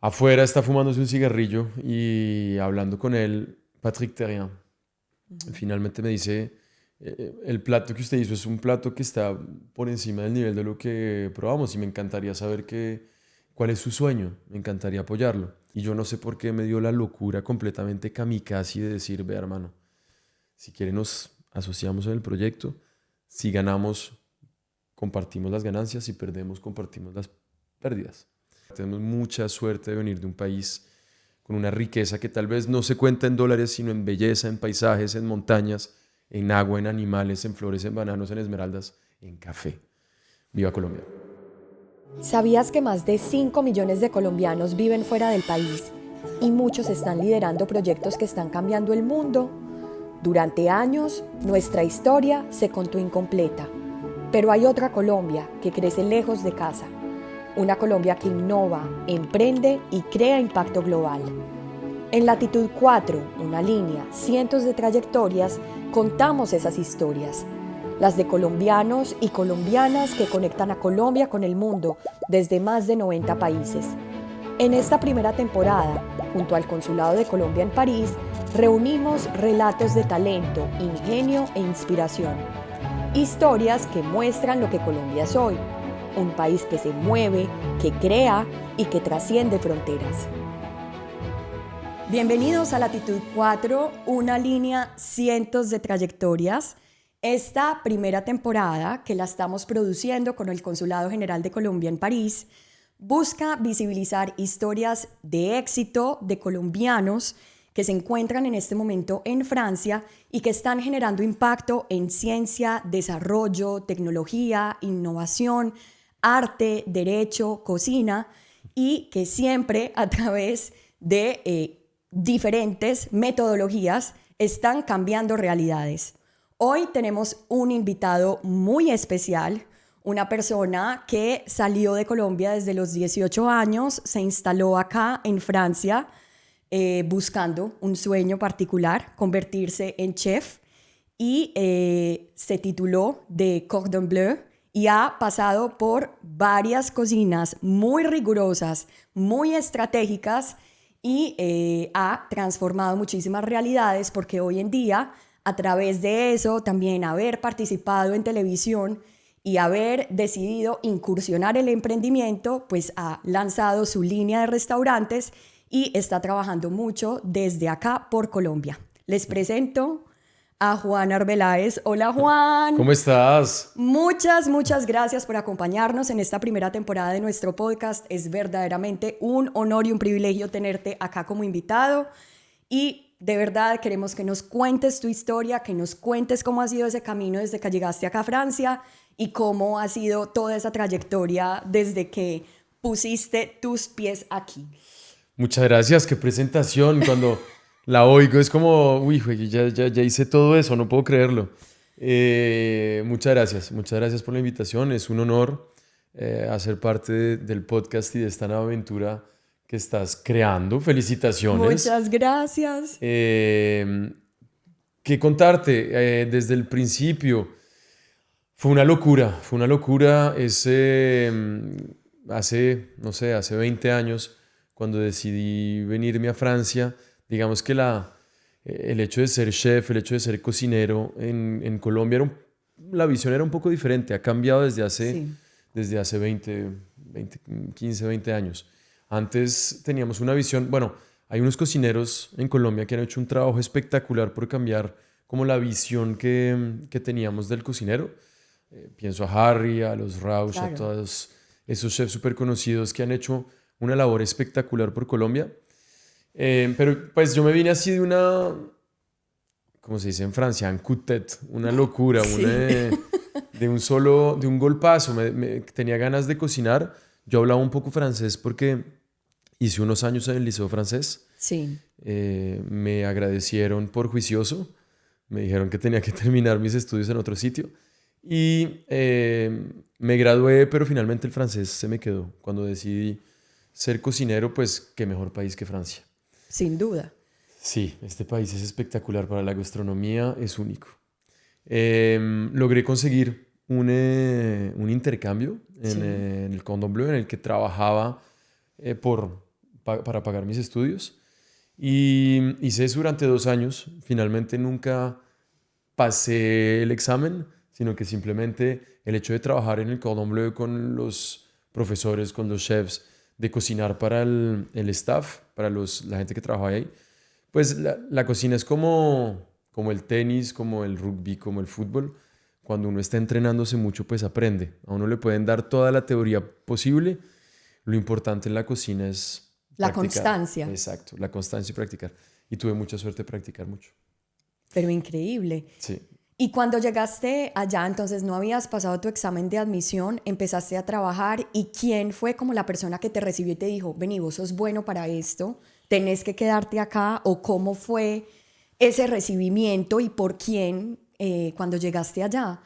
Afuera está fumándose un cigarrillo y hablando con él, Patrick Terrien. Finalmente me dice, el plato que usted hizo es un plato que está por encima del nivel de lo que probamos y me encantaría saber cuál es su sueño, me encantaría apoyarlo. Y yo no sé por qué me dio la locura completamente kamikaze de decir, ve hermano, si quiere nos asociamos en el proyecto, si ganamos, compartimos las ganancias, si perdemos, compartimos las pérdidas. Tenemos mucha suerte de venir de un país con una riqueza que tal vez no se cuenta en dólares, sino en belleza, en paisajes, en montañas, en agua, en animales, en flores, en bananos, en esmeraldas, en café. Viva Colombia. ¿Sabías que más de 5 millones de colombianos viven fuera del país y muchos están liderando proyectos que están cambiando el mundo? Durante años, nuestra historia se contó incompleta, pero hay otra Colombia que crece lejos de casa. Una Colombia que innova, emprende y crea impacto global. En Latitud 4, una línea, cientos de trayectorias, contamos esas historias. Las de colombianos y colombianas que conectan a Colombia con el mundo desde más de 90 países. En esta primera temporada, junto al Consulado de Colombia en París, reunimos relatos de talento, ingenio e inspiración. Historias que muestran lo que Colombia es hoy, un país que se mueve, que crea y que trasciende fronteras. Bienvenidos a Latitud 4, una línea, cientos de trayectorias. Esta primera temporada, que la estamos produciendo con el Consulado General de Colombia en París, busca visibilizar historias de éxito de colombianos que se encuentran en este momento en Francia y que están generando impacto en ciencia, desarrollo, tecnología, innovación, arte, derecho, cocina, y que siempre a través de diferentes metodologías están cambiando realidades. Hoy tenemos un invitado muy especial, una persona que salió de Colombia desde los 18 años, se instaló acá en Francia buscando un sueño particular, convertirse en chef, y se tituló de Cordon Bleu y ha pasado por varias cocinas muy rigurosas, muy estratégicas, y ha transformado muchísimas realidades porque hoy en día, a través de eso, también haber participado en televisión y haber decidido incursionar el emprendimiento, pues ha lanzado su línea de restaurantes y está trabajando mucho desde acá por Colombia. Les presento a Juan Arbeláez. Hola, Juan. ¿Cómo estás? Muchas gracias por acompañarnos en esta primera temporada de nuestro podcast. Es verdaderamente un honor y un privilegio tenerte acá como invitado. Y de verdad queremos que nos cuentes tu historia, que nos cuentes cómo ha sido ese camino desde que llegaste acá a Francia y cómo ha sido toda esa trayectoria desde que pusiste tus pies aquí. Muchas gracias, qué presentación. Cuando la oigo es como, uy, jue, ya hice todo eso, no puedo creerlo. Muchas gracias por la invitación. Es un honor hacer parte del podcast y de esta nueva aventura que estás creando. Felicitaciones. Muchas gracias. Eh, ¿Qué contarte? Desde el principio fue una locura hace, no sé, hace 20 años, cuando decidí venirme a Francia, digamos que el hecho de ser chef, el hecho de ser cocinero en Colombia, la visión era un poco diferente, ha cambiado Sí. desde hace 15, 20 años. Antes teníamos una visión, bueno, hay unos cocineros en Colombia que han hecho un trabajo espectacular por cambiar como la visión que teníamos del cocinero. Pienso a Harry, a los Rauch, a Claro. todos esos chefs súper conocidos que han hecho una labor espectacular por Colombia. Pero pues yo me vine así de una, como se dice en Francia, un coup de tête, una locura, Sí. de un golpazo. Tenía ganas de cocinar. Yo hablaba un poco francés porque hice unos años en el liceo francés. Sí. Me agradecieron por juicioso. Me dijeron que tenía que terminar mis estudios en otro sitio. Y me gradué, pero finalmente el francés se me quedó. Cuando decidí ser cocinero, pues qué mejor país que Francia. Sin duda. Sí, este país es espectacular para la gastronomía, es único. Logré conseguir un intercambio Sí. en el Cordon Bleu, en el que trabajaba por para pagar mis estudios. Y hice eso durante 2 años. Finalmente nunca pasé el examen, sino que simplemente el hecho de trabajar en el Cordon Bleu con los profesores, con los chefs, de cocinar para el staff, para la gente que trabaja ahí, pues la cocina es como el tenis, como el rugby, como el fútbol. Cuando uno está entrenándose mucho, pues aprende. A uno le pueden dar toda la teoría posible. Lo importante en la cocina es La practicar. constancia. Exacto, la constancia y practicar. Y tuve mucha suerte de practicar mucho. Pero increíble. Sí. Y cuando llegaste allá, entonces no habías pasado tu examen de admisión, empezaste a trabajar, ¿y quién fue como la persona que te recibió y te dijo, vení, vos sos bueno para esto, tenés que quedarte acá? ¿O cómo fue ese recibimiento y por quién cuando llegaste allá?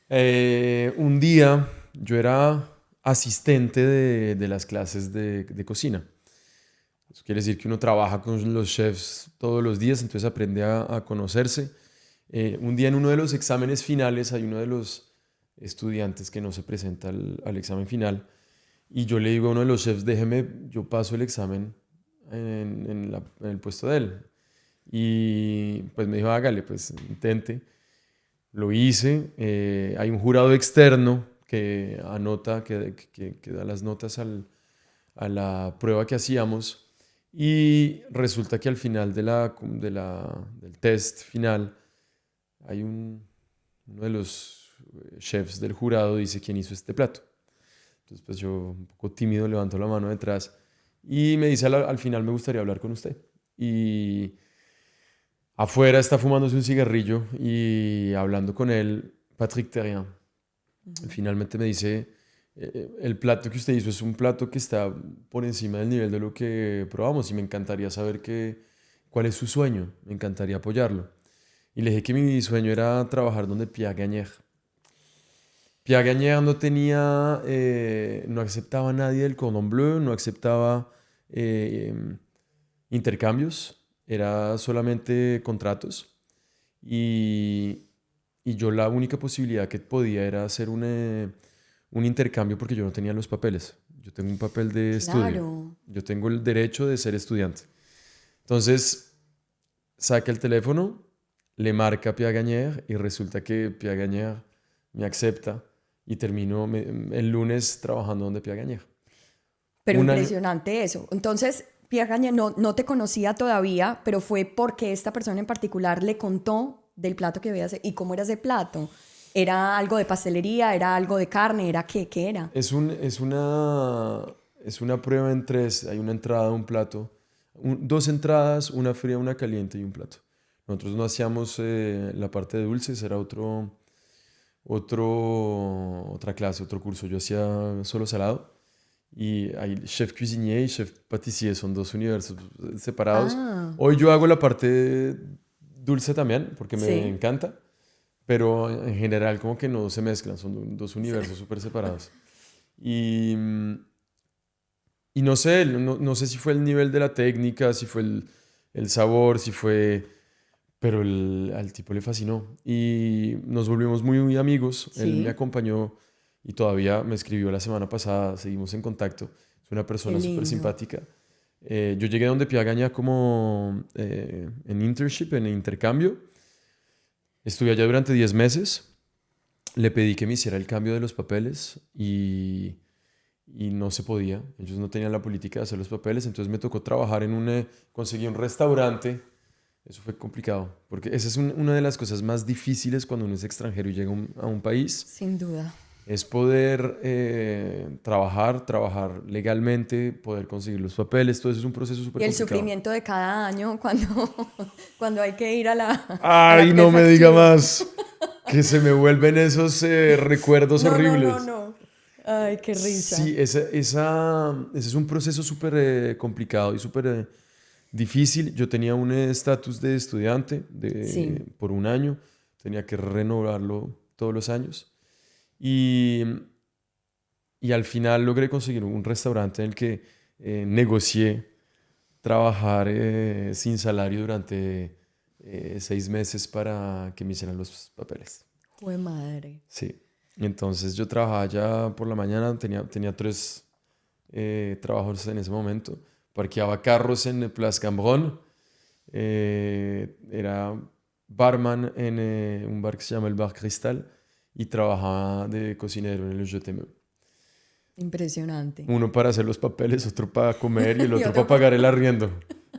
Un día yo era asistente de las clases de cocina. Eso quiere decir que uno trabaja con los chefs todos los días, entonces aprende a conocerse. Un día en uno de los exámenes finales hay uno de los estudiantes que no se presenta al examen final y yo le digo a uno de los chefs, déjeme, yo paso el examen en el puesto de él. Y pues me dijo, hágale, pues intente. Lo hice. Hay un jurado externo que anota, que da las notas a la prueba que hacíamos. Y resulta que al final del test final, hay uno de los chefs del jurado dice quién hizo este plato. Entonces, pues yo, un poco tímido, levanto la mano detrás y me dice al final, me gustaría hablar con usted. Y afuera está fumándose un cigarrillo y hablando con él, Patrick Terrien. Finalmente me dice, el plato que usted hizo es un plato que está por encima del nivel de lo que probamos y me encantaría saber cuál es su sueño, me encantaría apoyarlo. Y le dije que mi sueño era trabajar donde Pierre Gagnaire. Pierre Gagnaire no aceptaba a nadie del Cordon Bleu, no aceptaba eh, intercambios, era solamente contratos. Y, y yo la única posibilidad que podía era hacer un intercambio porque yo no tenía los papeles. Yo tengo un papel de estudio. Claro. Yo tengo el derecho de ser estudiante. Entonces, saca el teléfono, le marca a Pierre Gagnaire y resulta que Pierre Gagnaire me acepta y termino el lunes trabajando donde Pierre Gagnaire. Pero Un año, impresionante eso. Entonces, Pierre Gagné no te conocía todavía, pero fue porque esta persona en particular le contó del plato que había y cómo era ese plato. ¿Era algo de pastelería? ¿Era algo de carne? ¿Era qué era? es una prueba en tres. Hay una entrada, un plato. Dos entradas, una fría, una caliente y un plato. Nosotros no hacíamos la parte de dulces, era otra clase, otro curso. Yo hacía solo salado. Y hay chef cuisinier y chef pâtissier, son dos universos separados. Ah, Hoy yo hago la parte dulce también, porque me sí. encanta, pero en general como que no se mezclan, son dos Sí. universos súper separados. Y, y no sé, no sé si fue el nivel de la técnica, si fue el sabor, si fue... Pero al tipo le fascinó y nos volvimos muy, muy amigos. Él me Sí, acompañó y todavía me escribió la semana pasada, seguimos en contacto. Es una qué persona súper lindo. simpática. Yo llegué donde Piagaña como en internship, en intercambio. Estuve allá durante 10 meses. Le pedí que me hiciera el cambio de los papeles y no se podía. Ellos no tenían la política de hacer los papeles, entonces me tocó trabajar conseguí un restaurante. Eso fue complicado, porque esa es una de las cosas más difíciles cuando uno es extranjero y llega a un país, Sin duda. es poder trabajar legalmente, poder conseguir los papeles, todo eso es un proceso súper Y el complicado. sufrimiento de cada año cuando hay que ir a la Ay, no me diga prefectura. más, que se me vuelven esos recuerdos No, no, no, horribles. no. Ay, qué risa. Sí, ese es un proceso súper complicado y súper difícil. Yo tenía un estatus de estudiante Sí. por un año, tenía que renovarlo todos los años y, y al final logré conseguir un restaurante en el que negocié trabajar sin salario durante 6 meses para que me hicieran los papeles. Jue madre. Sí. Y entonces yo trabajaba ya por la mañana, tenía trabajos en ese momento. Parqueaba carros en Place Cambronne. Era barman en un bar que se llama el Bar Cristal y trabajaba de cocinero en el Je t'aime. Impresionante. Uno para hacer los papeles, otro para comer y el Y otro otro para pagar el arriendo.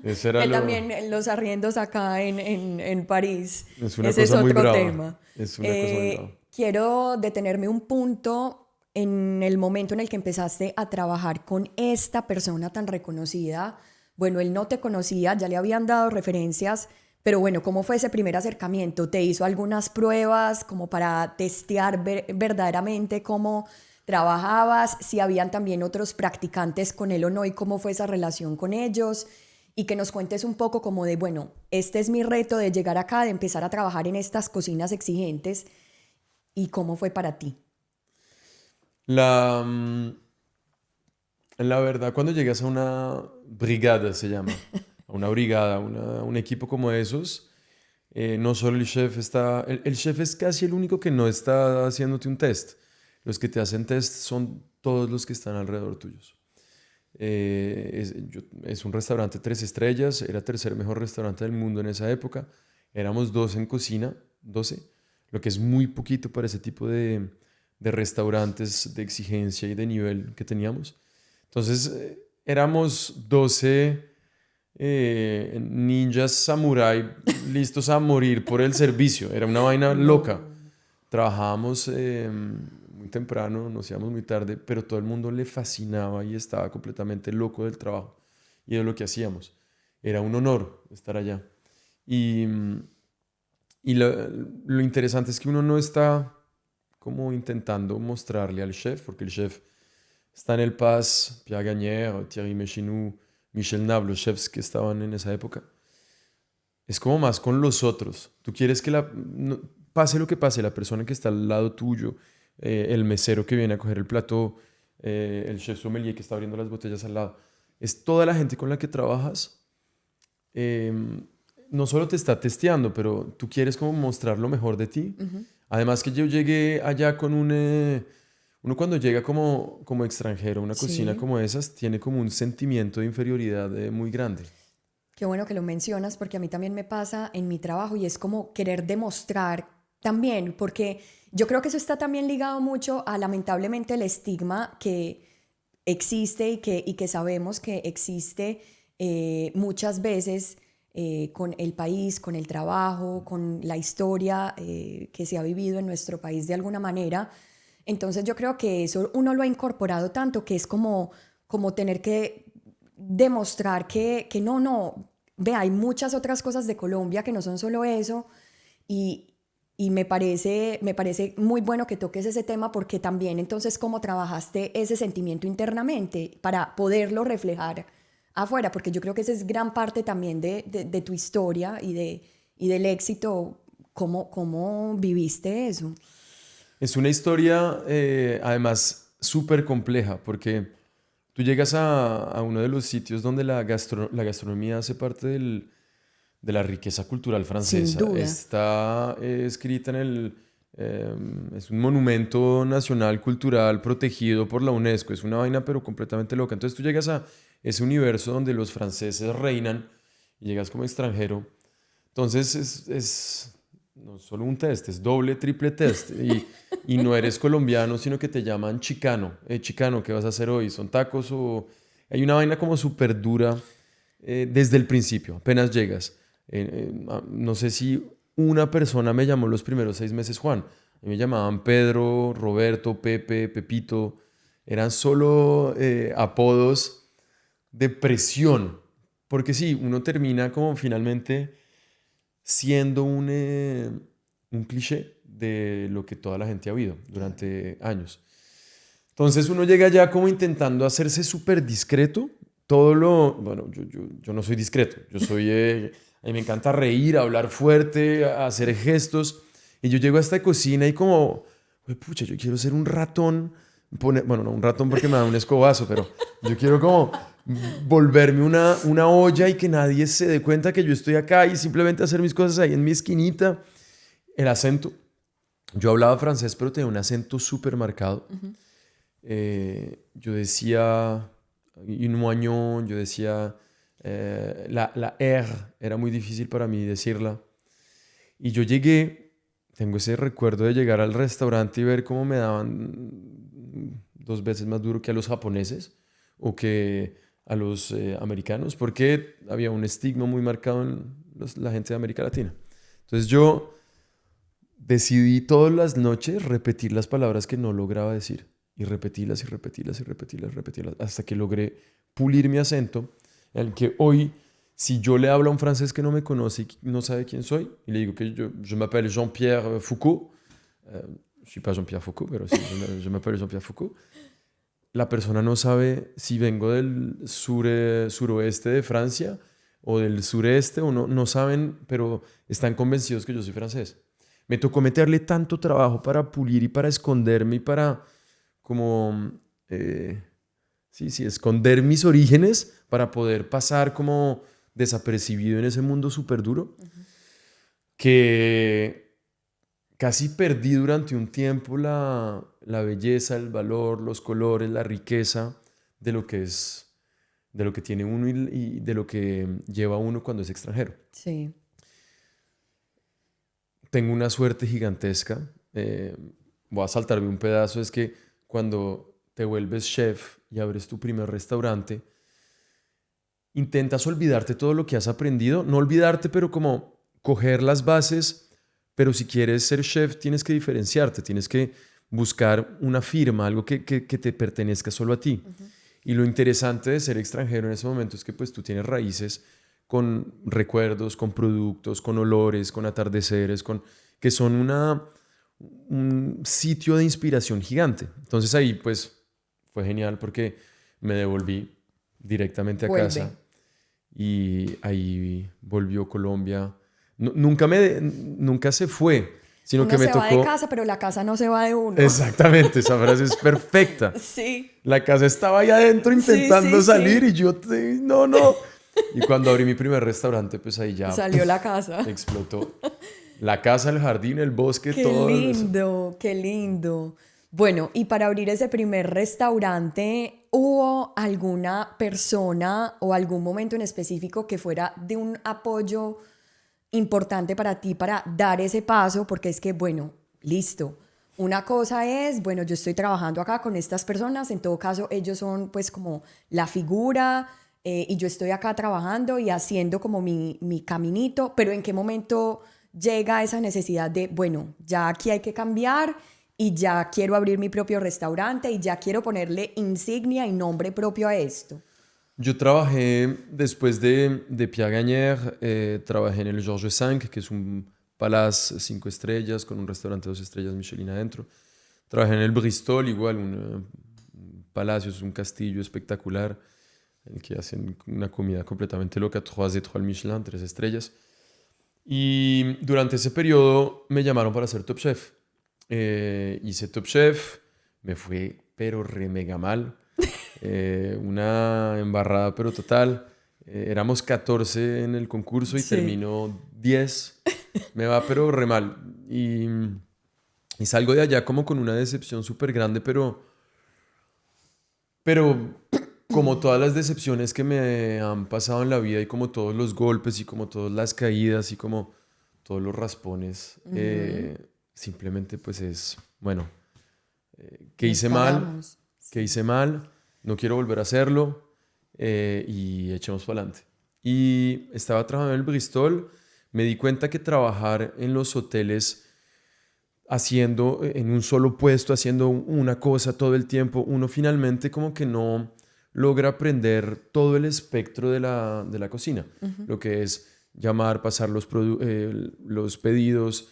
Ese era que lo... también los arriendos acá en París, Es una ese es cosa muy otro brava. tema. Es una cosa muy brava. Quiero detenerme un punto en el momento en el que empezaste a trabajar con esta persona tan reconocida. Bueno, él no te conocía, ya le habían dado referencias, pero bueno, ¿cómo fue ese primer acercamiento? ¿Te hizo algunas pruebas como para testear verdaderamente cómo trabajabas? Si habían también otros practicantes con él o no, y cómo fue esa relación con ellos. Y que nos cuentes un poco como de, bueno, este es mi reto de llegar acá, de empezar a trabajar en estas cocinas exigentes. ¿Y cómo fue para ti? La, la verdad, cuando llegas a una brigada, se llama, a una brigada, un equipo como esos, no solo el chef está, el chef es casi el único que no está haciéndote un test. Los que te hacen test son todos los que están alrededor tuyos. Es un restaurante 3 estrellas, era tercer mejor restaurante del mundo en esa época. Éramos 12 en cocina, 12, lo que es muy poquito para ese tipo de restaurantes de exigencia y de nivel que teníamos. Entonces, éramos 12 ninjas samurái listos a morir por el servicio. Era una vaina loca. No. Trabajábamos muy temprano, nos íbamos muy tarde, pero todo el mundo le fascinaba y estaba completamente loco del trabajo y de lo que hacíamos. Era un honor estar allá. Y, y lo interesante es que uno no está como intentando mostrarle al chef, porque el chef está en el Paz, Pierre Gagnère, Thierry Méchinou, Michel Nab, los chefs que estaban en esa época. Es como más con los otros. Tú quieres que pase lo que pase, la persona que está al lado tuyo, el mesero que viene a coger el plato, el chef sommelier que está abriendo las botellas al lado, es toda la gente con la que trabajas. eh, no solo te está testeando, pero tú quieres como mostrar lo mejor de ti. Además que yo llegué allá con uno cuando llega como extranjero a una cocina Sí. como esas, tiene como un sentimiento de inferioridad muy grande. Qué bueno que lo mencionas porque a mí también me pasa en mi trabajo y es como querer demostrar también, porque yo creo que eso está también ligado mucho a lamentablemente el estigma que existe y que sabemos que existe muchas veces con el país, con el trabajo, con la historia que se ha vivido en nuestro país de alguna manera. Entonces yo creo que eso uno lo ha incorporado tanto que es como tener que demostrar que no, vea, hay muchas otras cosas de Colombia que no son solo eso y me parece muy bueno que toques ese tema porque también entonces cómo trabajaste ese sentimiento internamente para poderlo reflejar afuera, porque yo creo que esa es gran parte también de tu historia y del éxito, cómo viviste eso. Es una historia, además, súper compleja, porque tú llegas a uno de los sitios donde la gastronomía hace parte de la riqueza cultural Sin francesa. duda. Está escrita en es un monumento nacional cultural protegido por la UNESCO. Es una vaina, pero completamente loca. Entonces tú llegas a ese universo donde los franceses reinan y llegas como extranjero. Entonces es no solo un test, es doble, triple test. Y no eres colombiano, sino que te llaman chicano. Chicano, ¿qué vas a hacer hoy? ¿Son tacos o...? Hay una vaina como súper dura desde el principio, apenas llegas. No sé si una persona me llamó los primeros 6 meses Juan. A mí me llamaban Pedro, Roberto, Pepe, Pepito. Eran solo apodos de presión. Porque sí, uno termina como finalmente siendo un cliché de lo que toda la gente ha oído durante años. Entonces uno llega ya como intentando hacerse súper discreto. Bueno, yo no soy discreto. Yo soy, a mí me encanta reír, hablar fuerte, hacer gestos. Y yo llego a esta cocina y como, "Güey, pucha, yo quiero ser un ratón. Bueno, no un ratón porque me da un escobazo, pero yo quiero como volverme una olla y que nadie se dé cuenta que yo estoy acá y simplemente hacer mis cosas ahí en mi esquinita. El acento. Yo hablaba francés, pero tenía un acento súper marcado. Yo decía y un moignon, yo decía, la R era muy difícil para mí decirla. Y yo llegué, tengo ese recuerdo de llegar al restaurante y ver cómo me daban 2 veces más duro que a los japoneses o que a los americanos, porque había un estigma muy marcado en la gente de América Latina. Entonces yo decidí todas las noches repetir las palabras que no lograba decir y repetirlas y repetirlas y repetirlas, repetirlas, hasta que logré pulir mi acento, en el que hoy, si yo le hablo a un francés que no me conoce y no sabe quién soy, y le digo que je m'appelle Jean-Pierre Foucault, je suis pas Jean-Pierre Foucault, pero sí, je m'appelle Jean-Pierre Foucault, la persona no sabe si vengo del suroeste de Francia o del sureste, o no, no saben, pero están convencidos que yo soy francés. Me tocó meterle tanto trabajo para pulir y para esconderme y para como, sí, esconder mis orígenes para poder pasar como desapercibido en ese mundo súper duro, que casi perdí durante un tiempo la belleza, el valor, los colores, la riqueza de lo que es, de lo que tiene uno y de lo que lleva uno cuando es extranjero. Sí. Tengo una suerte gigantesca. Voy a saltarme un pedazo. Es que cuando te vuelves chef y abres tu primer restaurante, intentas olvidarte todo lo que has aprendido. No olvidarte, pero como coger las bases. Pero si quieres ser chef, tienes que diferenciarte. Tienes que buscar una firma, algo que te pertenezca solo a ti. Uh-huh. Y lo interesante de ser extranjero en ese momento es que pues tú tienes raíces con recuerdos, con productos, con olores, con atardeceres, que son un sitio de inspiración gigante. Entonces ahí pues fue genial porque me devolví directamente a casa y ahí volvió Colombia. Nunca se fue, sino uno que me se tocó... va de casa, pero la casa no se va de uno. Exactamente, esa frase es perfecta. Sí. La casa estaba ahí adentro intentando salir y yo, no. Y cuando abrí mi primer restaurante, pues ahí ya... Salió la casa. Explotó. La casa, el jardín, el bosque, todo. Qué lindo, qué lindo. Bueno, y para abrir ese primer restaurante, ¿hubo alguna persona o algún momento en específico que fuera de un apoyo importante para ti para dar ese paso? Porque es que, bueno, listo. Una cosa es, bueno, yo estoy trabajando acá con estas personas, en todo caso ellos son pues como la figura y yo estoy acá trabajando y haciendo como mi caminito, pero ¿en qué momento llega esa necesidad de, bueno, ya aquí hay que cambiar y ya quiero abrir mi propio restaurante y ya quiero ponerle insignia y nombre propio a esto? Yo trabajé después de Pierre Gagnaire, trabajé en el Georges V, que es un Palace 5 estrellas con un restaurante 2 estrellas Michelin adentro. Trabajé en el Bristol, igual, un palacio, es un castillo espectacular, en el que hacen una comida completamente loca, 3 étoiles Michelin, 3 estrellas. Y durante ese periodo me llamaron para ser Top Chef. Hice Top Chef, me fue pero re mega mal. Una embarrada pero total. Éramos 14 en el concurso y terminó 10. Me va pero re mal. Y salgo de allá como con una decepción súper grande, pero como todas las decepciones que me han pasado en la vida y como todos los golpes y como todas las caídas y como todos los raspones, simplemente pues es, bueno, que hice mal, no quiero volver a hacerlo y echemos para adelante. Y estaba trabajando en el Bristol, me di cuenta que trabajar en los hoteles haciendo en un solo puesto, haciendo una cosa todo el tiempo, uno finalmente como que no logra aprender todo el espectro de la cocina. Uh-huh. Lo que es llamar, pasar los pedidos,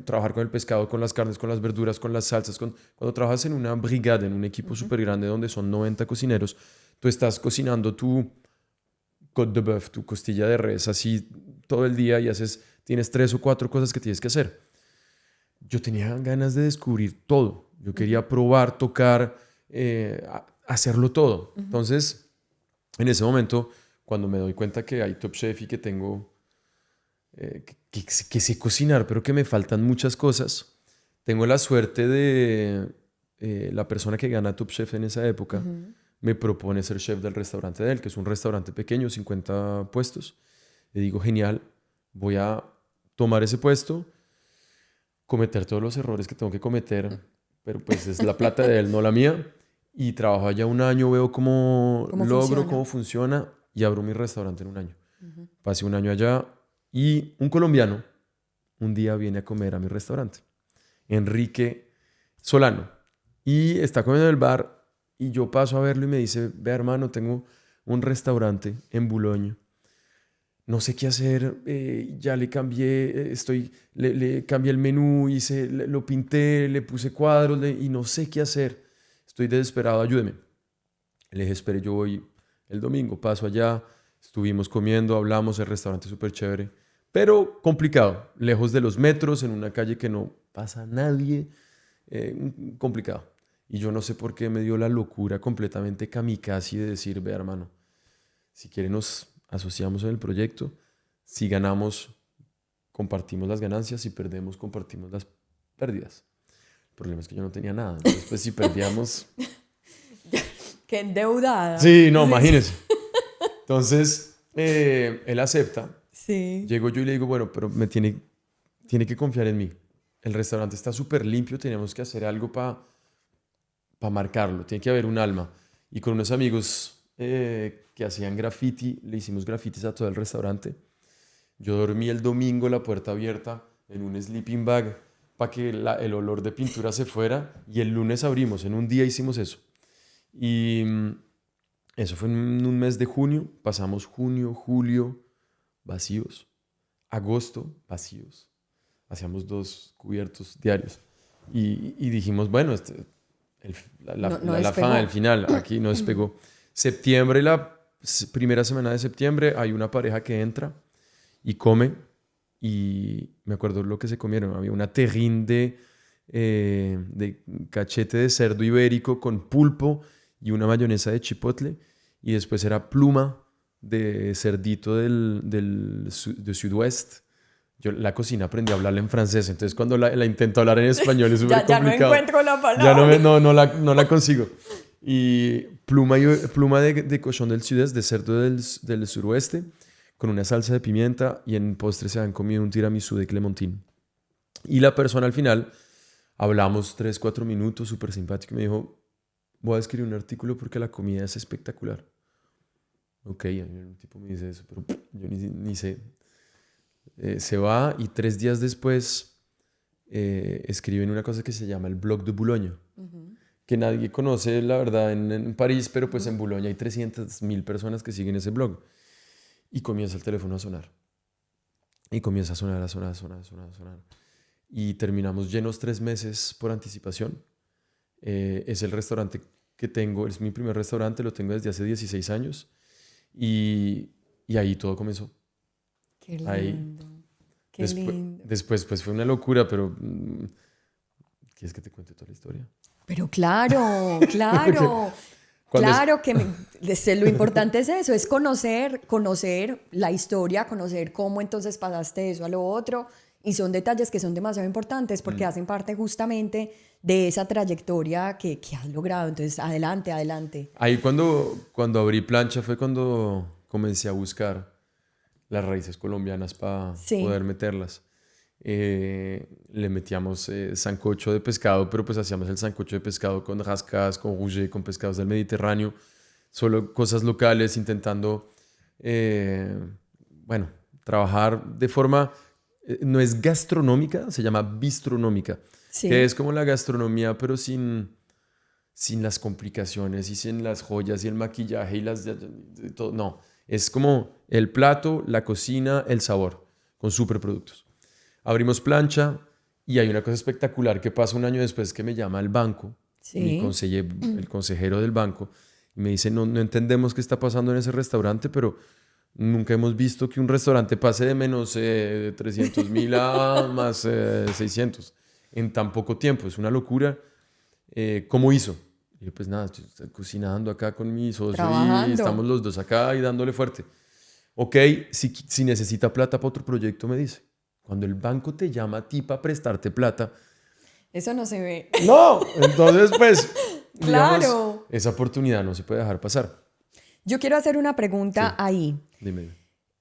trabajar con el pescado, con las carnes, con las verduras, con las salsas. Cuando trabajas en una brigada, en un equipo súper grande donde son 90 cocineros, tú estás cocinando tu côte de bœuf, tu costilla de res, así todo el día y tienes 3 o 4 cosas que tienes que hacer. Yo tenía ganas de descubrir todo. Yo quería probar, tocar, hacerlo todo. Uh-huh. Entonces, en ese momento, cuando me doy cuenta que hay Top Chef y que tengo, que sé cocinar, pero que me faltan muchas cosas, tengo la suerte de la persona que gana Top Chef en esa época, me propone ser chef del restaurante de él, que es un restaurante pequeño, 50 puestos. Le digo, genial, voy a tomar ese puesto, cometer todos los errores que tengo que cometer, pero pues es la plata de él, no la mía. Y trabajo allá un año, veo cómo logro, cómo funciona y abro mi restaurante en un año. Pasé un año allá y un colombiano un día viene a comer a mi restaurante, Enrique Solano, y está comiendo en el bar y yo paso a verlo y me dice, ve hermano, tengo un restaurante en Boulogne, no sé qué hacer, ya le cambié, le cambié el menú, lo pinté, le puse cuadros y no sé qué hacer, estoy desesperado, ayúdeme. Le dije, espere, yo voy el domingo, paso allá, estuvimos comiendo, hablamos, el restaurante súper chévere, pero complicado, lejos de los metros, en una calle que no pasa nadie, complicado. Y yo no sé por qué me dio la locura completamente kamikaze de decir, ve hermano, si quiere nos asociamos en el proyecto, si ganamos, compartimos las ganancias, si perdemos, compartimos las pérdidas. El problema es que yo no tenía nada, entonces pues si perdíamos... Qué endeudada. Sí, no, imagínese. Entonces, él acepta. Sí. Llego yo y le digo, bueno, pero tiene que confiar en mí. El restaurante está súper limpio, tenemos que hacer algo para marcarlo, tiene que haber un alma. Y con unos amigos que hacían graffiti, le hicimos grafitis a todo el restaurante. Yo dormí el domingo la puerta abierta en un sleeping bag para que el olor de pintura se fuera y el lunes abrimos, en un día hicimos eso. Y eso fue en un mes de junio, pasamos junio, julio, vacíos, agosto, vacíos. Hacíamos 2 cubiertos diarios. Y dijimos, bueno, la fama del final, aquí no despegó. Septiembre, la primera semana de septiembre, hay una pareja que entra y come. Y me acuerdo lo que se comieron. Había una terrine de cachete de cerdo ibérico con pulpo y una mayonesa de chipotle. Y después era pluma de cerdito de Sud-Ouest. Yo la cocina aprendí a hablarla en francés, entonces cuando la intento hablar en español es súper complicado. Ya no encuentro la palabra. Ya no la consigo. Y pluma de cochón del Sud-Est, de cerdo del suroeste, con una salsa de pimienta, y en postre se han comido un tiramisú de clementín. Y la persona al final, hablamos 3-4 minutos, súper simpático, y me dijo, voy a escribir un artículo porque la comida es espectacular. Ok, un tipo me dice eso, pero yo ni sé. Se va y 3 días después escriben una cosa que se llama el Blog de Boulogne, que nadie conoce, la verdad, en París, pero pues en Boulogne hay 300.000 personas que siguen ese blog. Y comienza el teléfono a sonar. Y comienza a sonar. Y terminamos llenos 3 meses por anticipación. Es el restaurante que tengo, es mi primer restaurante, lo tengo desde hace 16 años. Y ahí todo comenzó. Qué lindo. Ahí. Qué lindo. Después pues fue una locura, pero ¿quieres que te cuente toda la historia? Pero claro. Claro que lo importante es eso, es conocer la historia, conocer cómo entonces pasaste de eso a lo otro, y son detalles que son demasiado importantes porque hacen parte justamente de esa trayectoria que has logrado. Entonces, adelante. Ahí cuando abrí Plancha fue cuando comencé a buscar las raíces colombianas para poder meterlas. Le metíamos sancocho de pescado, pero pues hacíamos el sancocho de pescado con rascas, con rouget, con pescados del Mediterráneo, solo cosas locales, intentando trabajar de forma, no es gastronómica, se llama bistronómica, que es como la gastronomía, pero sin las complicaciones y sin las joyas y el maquillaje y todo. No, es como el plato, la cocina, el sabor, con superproductos. Abrimos Plancha y hay una cosa espectacular que pasa un año después, que me llama el banco, el consejero del banco, y me dice, no entendemos qué está pasando en ese restaurante, pero nunca hemos visto que un restaurante pase de menos 300.000 a más 600 en tan poco tiempo. Es una locura. ¿Cómo hizo? Y yo, pues nada, estoy cocinando acá con mi socio y estamos los dos acá y dándole fuerte. Ok, si necesita plata para otro proyecto, me dice. Cuando el banco te llama a ti para prestarte plata... Eso no se ve. No, entonces pues digamos, Claro. esa oportunidad no se puede dejar pasar. Yo quiero hacer una pregunta Sí. ahí. Dime.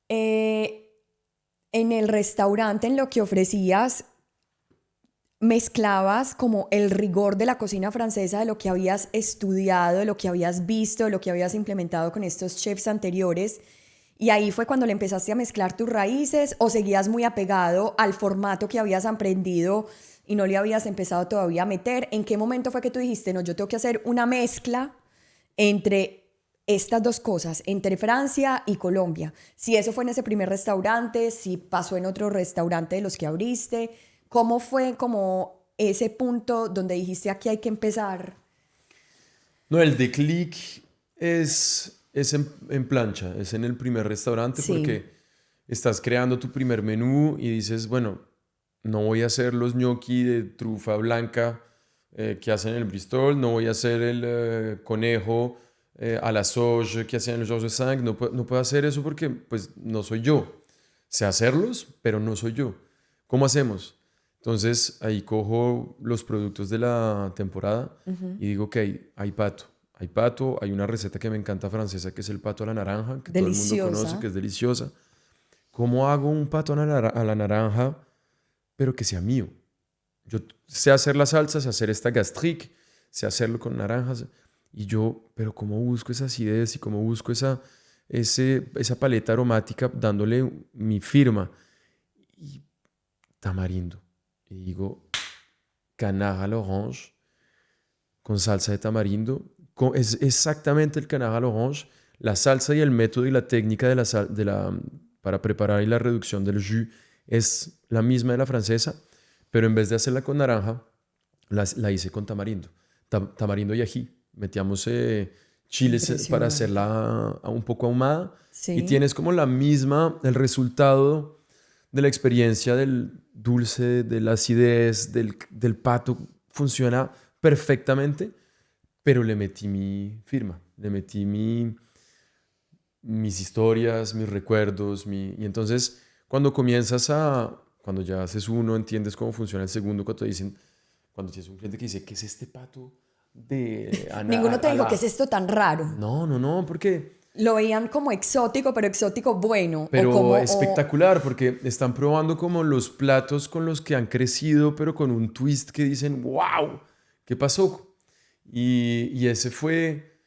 En el restaurante, en lo que ofrecías, mezclabas como el rigor de la cocina francesa, de lo que habías estudiado, de lo que habías visto, de lo que habías implementado con estos chefs anteriores, y ahí fue cuando le empezaste a mezclar tus raíces, o seguías muy apegado al formato que habías aprendido y no le habías empezado todavía a meter. ¿En qué momento fue que tú dijiste, no, yo tengo que hacer una mezcla entre estas dos cosas, entre Francia y Colombia? Si eso fue en ese primer restaurante, si pasó en otro restaurante de los que abriste, ¿cómo fue como ese punto donde dijiste aquí hay que empezar? No, el déclic es en plancha, es en el primer restaurante Sí, porque estás creando tu primer menú y dices, bueno, no voy a hacer los gnocchi de trufa blanca que hacen en el Bristol, no voy a hacer el conejo a la sauge que hacen en el Georges V, no puedo hacer eso porque pues no soy yo. Sé hacerlos, pero no soy yo. ¿Cómo hacemos? Entonces ahí cojo los productos de la temporada y digo, ok, hay pato. Hay pato, hay una receta que me encanta francesa que es el pato a la naranja, que todo el mundo conoce, deliciosa. que es deliciosa. ¿Cómo hago un pato a la naranja, pero que sea mío? Yo sé hacer la salsa, sé hacer esta gastrique, sé hacerlo con naranjas. Y yo, pero ¿cómo busco esa acidez y cómo busco esa paleta aromática dándole mi firma? Y tamarindo. Y digo, canard à l'orange con salsa de tamarindo. Es exactamente el canard à l'orange. La salsa y el método y la técnica para preparar y la reducción del jus es la misma de la francesa, pero en vez de hacerla con naranja, la hice con tamarindo. Tamarindo y ají. Metíamos chiles para Impresionante. hacerla un poco ahumada y Sí, tienes como el resultado de la experiencia del dulce, de la acidez, del pato. Funciona perfectamente, pero le metí mi firma, le metí mis historias, mis recuerdos, y entonces cuando ya haces uno, entiendes cómo funciona el segundo, cuando tienes un cliente que dice, ¿qué es este pato de ninguno te a dijo, ¿qué es la... esto tan raro? No, no, no, porque... Lo veían como exótico, pero exótico bueno, o Pero como, o espectacular, porque están probando como los platos con los que han crecido, pero con un twist que dicen, wow, ¿qué pasó? Y ese fue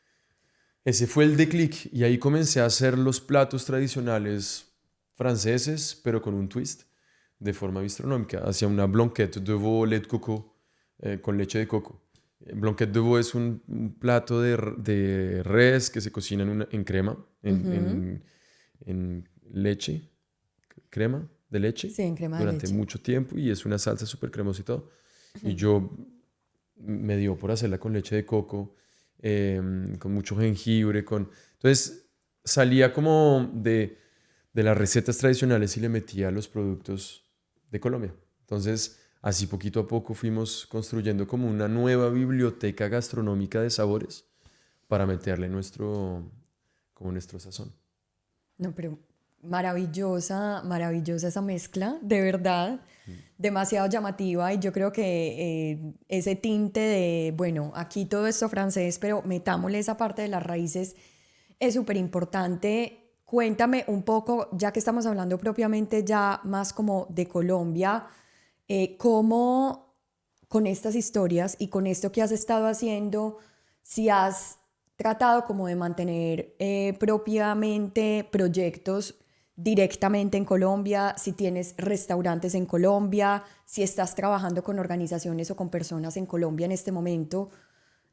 el declic. Y ahí comencé a hacer los platos tradicionales franceses, pero con un twist de forma gastronómica. Hacía una blanquette de veau lait de coco, con leche de coco. Blanquette de veau es un plato de res que se cocina en crema, ujú, en leche, crema de leche, sí, en crema de durante leche. mucho tiempo y es una salsa súper cremosa y todo. Y yo me dio por hacerla con leche de coco, con mucho jengibre, Entonces salía como de las recetas tradicionales y le metía los productos de Colombia. Entonces, así poquito a poco fuimos construyendo como una nueva biblioteca gastronómica de sabores para meterle como nuestro sazón. No, pero maravillosa, maravillosa esa mezcla, de verdad, demasiado llamativa y yo creo que ese tinte de, bueno, aquí todo esto francés, pero metámosle esa parte de las raíces es súper importante. Cuéntame un poco, ya que estamos hablando propiamente ya más como de Colombia, cómo con estas historias y con esto que has estado haciendo, si has tratado como de mantener propiamente proyectos directamente en Colombia, si tienes restaurantes en Colombia, si estás trabajando con organizaciones o con personas en Colombia en este momento,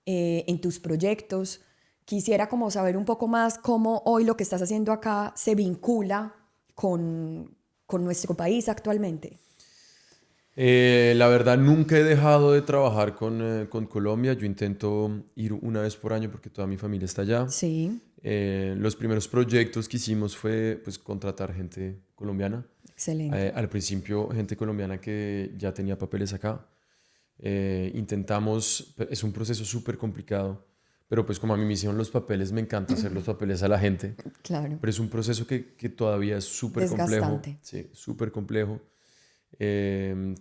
en tus proyectos. Quisiera como saber un poco más cómo hoy lo que estás haciendo acá se vincula con nuestro país actualmente. La verdad, nunca he dejado de trabajar con Colombia. Yo intento ir una vez por año porque toda mi familia está allá. Sí, Los primeros proyectos que hicimos fue pues, contratar gente colombiana. excelente. Al principio, gente colombiana que ya tenía papeles acá. Es un proceso súper complicado, pero pues como a mí me hicieron los papeles, me encanta hacer los papeles a la gente. Claro, Pero es un proceso que todavía es súper complejo. desgastante. Sí, súper complejo. Eh,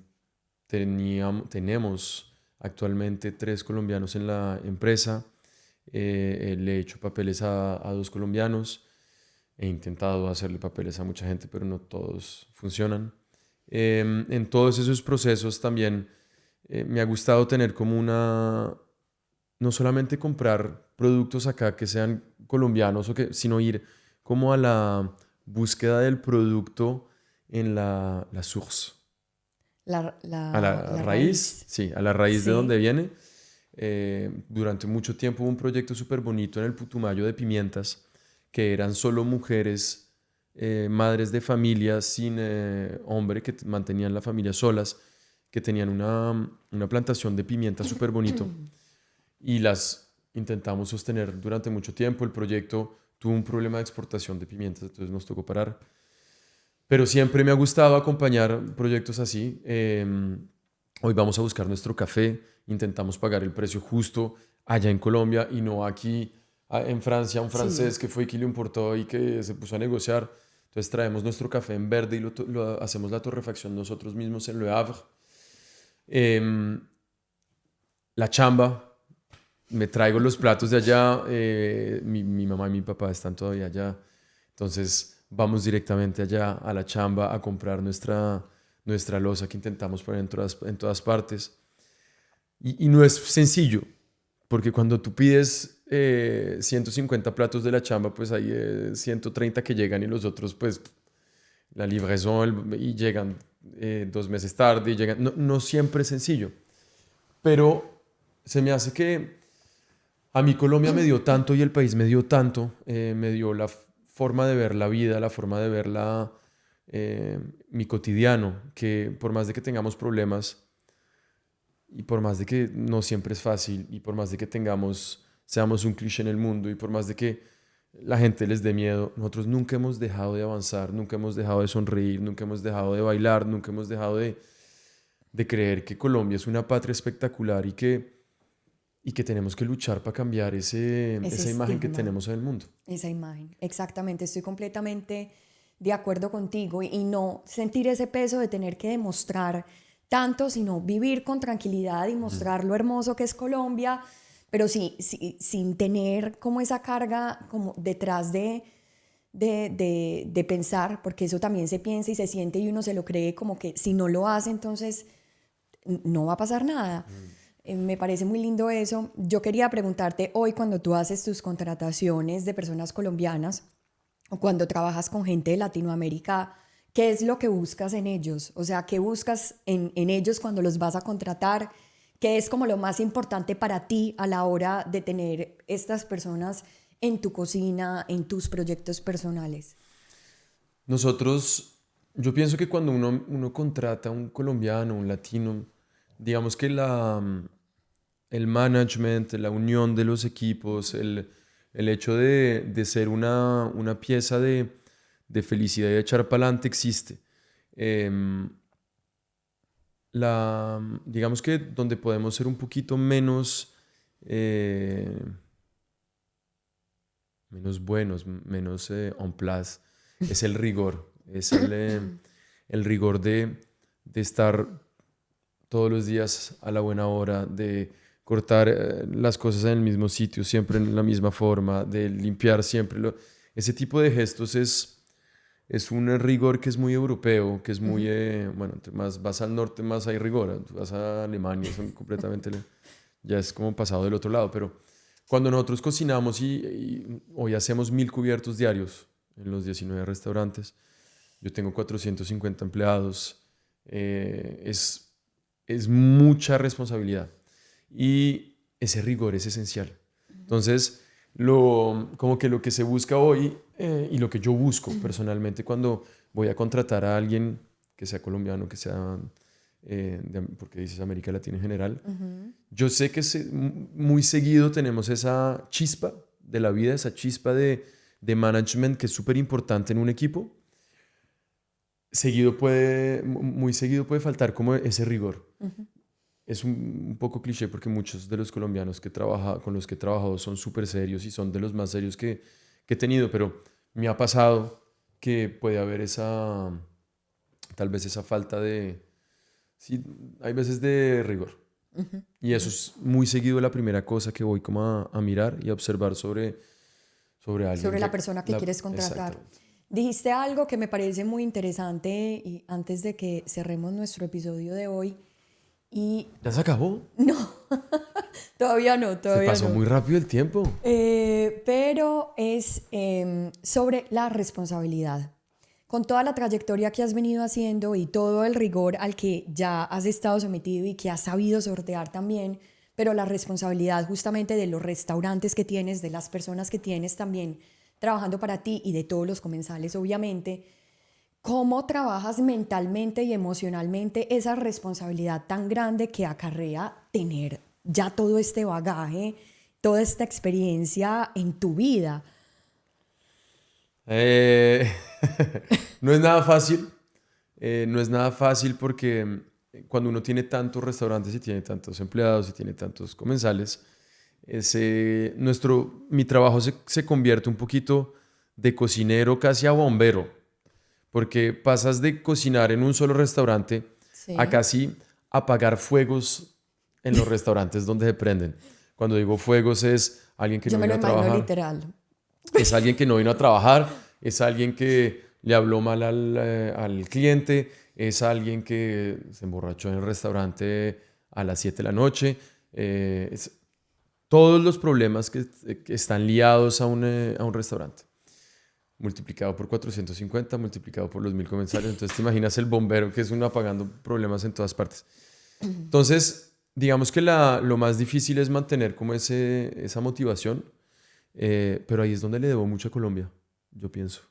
tenemos actualmente 3 colombianos en la empresa. Le he hecho papeles a 2 colombianos. He intentado hacerle papeles a mucha gente, pero no todos funcionan. En todos esos procesos también me ha gustado tener como no solamente comprar productos acá que sean colombianos, sino ir como a la búsqueda del producto en la source, a la La raíz, raíz. sí, a la raíz de donde Sí. viene. Durante mucho tiempo hubo un proyecto súper bonito en el Putumayo de pimientas, que eran solo mujeres, madres de familia sin hombre, que mantenían la familia solas, que tenían una plantación de pimientas súper bonito y las intentamos sostener durante mucho tiempo. El proyecto tuvo un problema de exportación de pimientas, entonces nos tocó parar. Pero siempre me ha gustado acompañar proyectos así. Hoy vamos a buscar nuestro café, intentamos pagar el precio justo allá en Colombia y no aquí en Francia, un Sí. francés que fue quien lo importó y que se puso a negociar. Entonces traemos nuestro café en verde y hacemos la torrefacción nosotros mismos en Le Havre. Em, la chamba, me traigo los platos de allá, mi mamá y mi papá están todavía allá, entonces vamos directamente allá a la chamba a comprar nuestra loza que intentamos poner en todas partes. Y no es sencillo, porque cuando tú pides 150 platos de la chamba, pues hay 130 que llegan y los otros, pues la livraison y llegan 2 meses tarde y llegan. No, no siempre es sencillo, pero se me hace que a mí Colombia me dio tanto y el país me dio tanto, me dio la forma de ver la vida, la forma de ver mi cotidiano, que por más de que tengamos problemas y por más de que no siempre es fácil y por más de que seamos un cliché en el mundo y por más de que la gente les dé miedo, nosotros nunca hemos dejado de avanzar, nunca hemos dejado de sonreír, nunca hemos dejado de bailar, nunca hemos dejado de creer que Colombia es una patria espectacular y que tenemos que luchar para cambiar Ese esa imagen que estigma, tenemos en el mundo. esa imagen. Exactamente, estoy completamente de acuerdo contigo y no sentir ese peso de tener que demostrar tanto, sino vivir con tranquilidad y Ujú. mostrar lo hermoso que es Colombia, pero sí, sí, sin tener como esa carga como detrás de pensar, porque eso también se piensa y se siente y uno se lo cree como que si no lo hace, entonces no va a pasar nada. Me parece muy lindo eso. Yo quería preguntarte hoy cuando tú haces tus contrataciones de personas colombianas o cuando trabajas con gente de Latinoamérica, ¿qué es lo que buscas en ellos? O sea, ¿qué buscas en ellos cuando los vas a contratar? ¿Qué es como lo más importante para ti a la hora de tener estas personas en tu cocina, en tus proyectos personales? Nosotros, yo pienso que cuando uno contrata a un colombiano, un latino, digamos que el management, la unión de los equipos, el hecho de ser una pieza de felicidad y de echar para adelante existe. Em, digamos que donde podemos ser un poquito menos buenos, menos en place, es el rigor. Es el rigor de estar todos los días a la buena hora, de cortar las cosas en el mismo sitio, siempre en la misma forma, de limpiar siempre. Ese tipo de gestos es un rigor que es muy europeo, que es muy, bueno, entre más vas al norte, más hay rigor. Tú vas a Alemania, son completamente, ya es como pasado del otro lado, pero cuando nosotros cocinamos y hoy hacemos 1.000 cubiertos diarios en los 19 restaurantes, yo tengo 450 empleados, es mucha responsabilidad y ese rigor es esencial. Entonces, como que lo que se busca hoy y lo que yo busco personalmente cuando voy a contratar a alguien que sea colombiano, que sea, porque dices América Latina en general, yo sé que muy seguido tenemos esa chispa de la vida, esa chispa de management que es súper importante en un equipo. Muy seguido puede faltar como ese rigor. Es un poco cliché porque muchos de los colombianos con los que he trabajado son súper serios y son de los más serios que he tenido, pero me ha pasado que puede haber tal vez esa falta sí, hay veces de rigor. Y eso es muy seguido la primera cosa que voy como a mirar y a observar sobre alguien. Sobre la persona que quieres contratar. Dijiste algo que me parece muy interesante y antes de que cerremos nuestro episodio de hoy. ¿Ya se acabó? No, todavía no. Se pasó muy rápido el tiempo. Pero es sobre la responsabilidad. Con toda la trayectoria que has venido haciendo y todo el rigor al que ya has estado sometido y que has sabido sortear también, pero la responsabilidad justamente de los restaurantes que tienes, de las personas que tienes también trabajando para ti y de todos los comensales, obviamente, ¿cómo trabajas mentalmente y emocionalmente esa responsabilidad tan grande que acarrea tener ya todo este bagaje, toda esta experiencia en tu vida? No es nada fácil. No es nada fácil porque cuando uno tiene tantos restaurantes y tiene tantos empleados y tiene tantos comensales, mi trabajo se convierte un poquito de cocinero casi a bombero, porque pasas de cocinar en un solo restaurante a casi apagar fuegos en los restaurantes donde se prenden. Cuando digo fuegos es alguien que no vino a trabajar. Literal. Es alguien que no vino a trabajar, es alguien que le habló mal al cliente, es alguien que se emborrachó en el restaurante a las 7 de la noche. Todos los problemas que están liados a un restaurante. Multiplicado por 450, multiplicado por los 1000 comensales. Entonces te imaginas el bombero que es uno apagando problemas en todas partes. Entonces, digamos que lo más difícil es mantener como esa motivación. Pero ahí es donde le debo mucho a Colombia, yo pienso.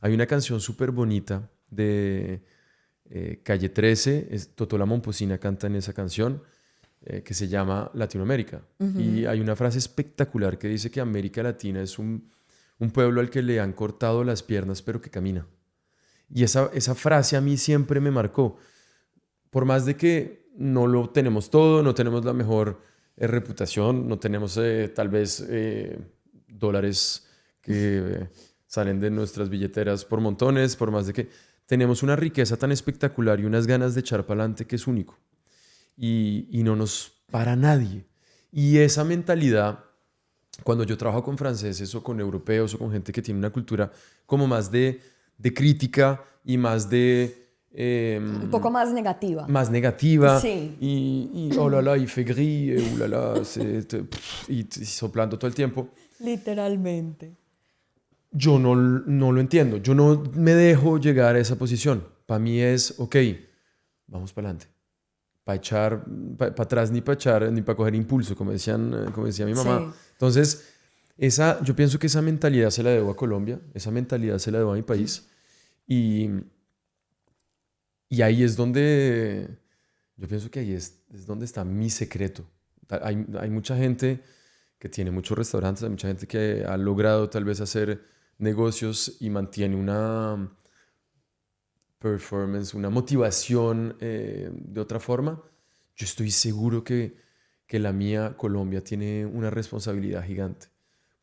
Hay una canción súper bonita de Calle 13, Totó la Momposina canta en esa canción, que se llama Latinoamérica. Y hay una frase espectacular que dice que América Latina es un pueblo al que le han cortado las piernas, pero que camina. Y esa frase a mí siempre me marcó. Por más de que no lo tenemos todo, no tenemos la mejor reputación, no tenemos tal vez dólares que salen de nuestras billeteras por montones, por más de que tenemos una riqueza tan espectacular y unas ganas de echar para adelante que es único. Y no nos para nadie. Y esa mentalidad, cuando yo trabajo con franceses o con europeos o con gente que tiene una cultura como más de crítica y más de... un poco más negativa. Más negativa. Sí. Y oh la la, il fait gris, oh la la, y soplando todo el tiempo. Literalmente. Yo no lo entiendo. Yo no me dejo llegar a esa posición. Para mí es, ok, vamos para adelante. Para echar, para atrás ni para echar, ni para coger impulso, como decía mi mamá. Sí. Entonces, yo pienso que esa mentalidad se la debo a Colombia, esa mentalidad se la debo a mi país. Y ahí es donde, yo pienso que ahí es donde está mi secreto. Hay mucha gente que tiene muchos restaurantes, hay mucha gente que ha logrado tal vez hacer negocios y mantiene una performance, una motivación de otra forma. Yo estoy seguro que la mía, Colombia, tiene una responsabilidad gigante,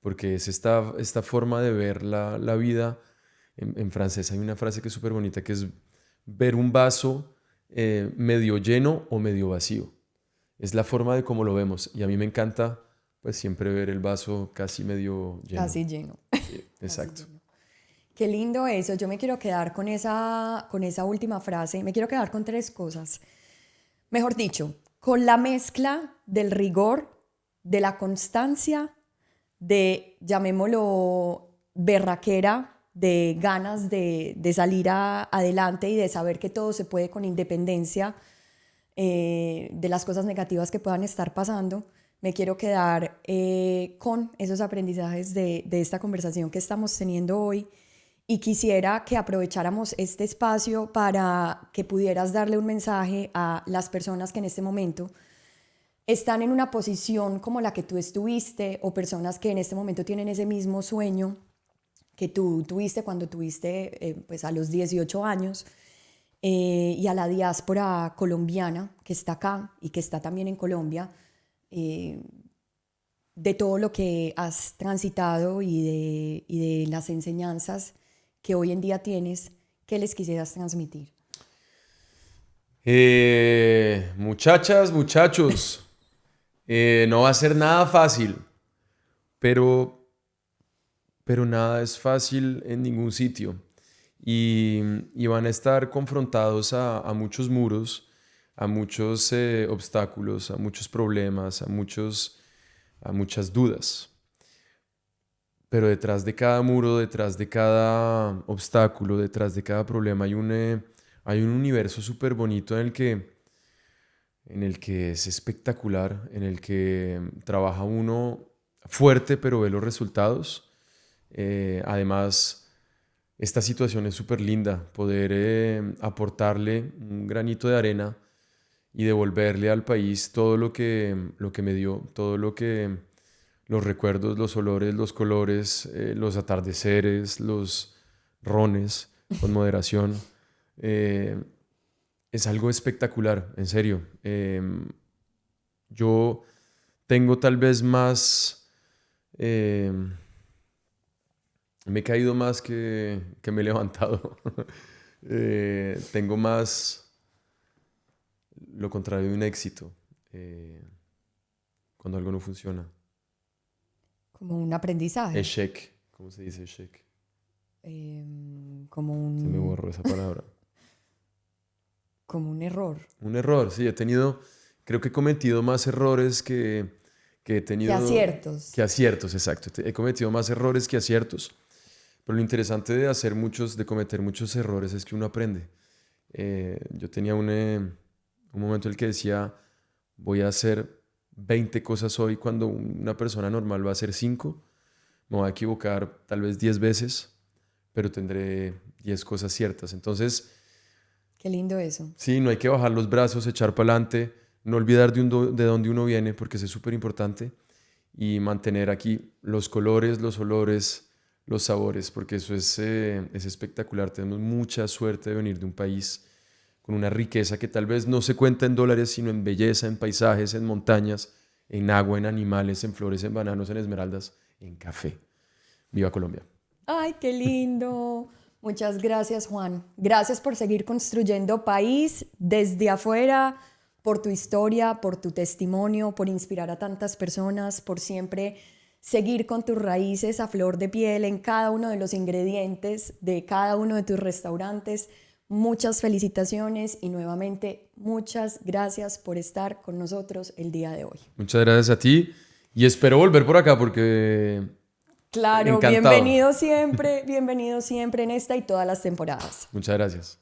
porque es esta forma de ver la vida. En francés hay una frase que es súper bonita, que es ver un vaso medio lleno o medio vacío. Es la forma de cómo lo vemos, y a mí me encanta pues siempre ver el vaso casi medio lleno. Casi lleno. Sí, exacto. Casi lleno. Qué lindo eso. Yo me quiero quedar con esa última frase. Me quiero quedar con 3 cosas. Mejor dicho, con la mezcla del rigor, de la constancia, de, llamémoslo, berraquera, de ganas de salir adelante y de saber que todo se puede con independencia de las cosas negativas que puedan estar pasando. Me quiero quedar con esos aprendizajes de esta conversación que estamos teniendo hoy, y quisiera que aprovecháramos este espacio para que pudieras darle un mensaje a las personas que en este momento están en una posición como la que tú estuviste, o personas que en este momento tienen ese mismo sueño que tú tuviste cuando tuviste pues a los 18 años, y a la diáspora colombiana que está acá y que está también en Colombia, de todo lo que has transitado y de las enseñanzas que hoy en día tienes, ¿qué les quisieras transmitir? Muchachas, muchachos, No va a ser nada fácil, pero, pero nada es fácil en ningún sitio. Y, y van a estar confrontados a muchos muros, a muchos obstáculos, a muchos problemas, a muchas dudas. Pero detrás de cada muro, detrás de cada obstáculo, detrás de cada problema hay un universo súper bonito en el que es espectacular, en el que trabaja uno fuerte pero ve los resultados. Además, esta situación es súper linda, poder aportarle un granito de arena y devolverle al país todo lo que me dio, todo lo que los recuerdos, los olores, los colores, los atardeceres, los rones con moderación. Eh, es algo espectacular, en serio. Yo tengo tal vez más, eh, me he caído más que me he levantado. Tengo más lo contrario de un éxito, cuando algo no funciona. Como un aprendizaje, Eshek, ¿cómo se dice eshek? como Se me un, borró esa palabra. como un error. Un error, sí, creo que he cometido más errores que he Que tenido aciertos. que aciertos, exacto. He cometido más errores que aciertos, pero lo interesante de cometer muchos errores es que uno aprende. Yo tenía un momento en el que decía, voy a hacer 20 cosas hoy cuando una persona normal va a hacer 5. Me voy a equivocar tal vez 10 veces, pero tendré 10 cosas ciertas. Entonces, Qué lindo eso. sí, no hay que bajar los brazos, echar para adelante, no olvidar de dónde uno viene, porque eso es súper importante, y mantener aquí los colores, los olores, los sabores, porque eso es espectacular. Tenemos mucha suerte de venir de un país con una riqueza que tal vez no se cuenta en dólares, sino en belleza, en paisajes, en montañas, en agua, en animales, en flores, en bananos, en esmeraldas, en café. Viva Colombia. Ay, qué lindo. Muchas gracias, Juan. Gracias por seguir construyendo país desde afuera, por tu historia, por tu testimonio, por inspirar a tantas personas, por siempre seguir con tus raíces a flor de piel en cada uno de los ingredientes de cada uno de tus restaurantes. Muchas felicitaciones y nuevamente muchas gracias por estar con nosotros el día de hoy. Muchas gracias a ti y espero volver por acá porque Claro, encantado. bienvenido siempre en esta y todas las temporadas. Muchas gracias.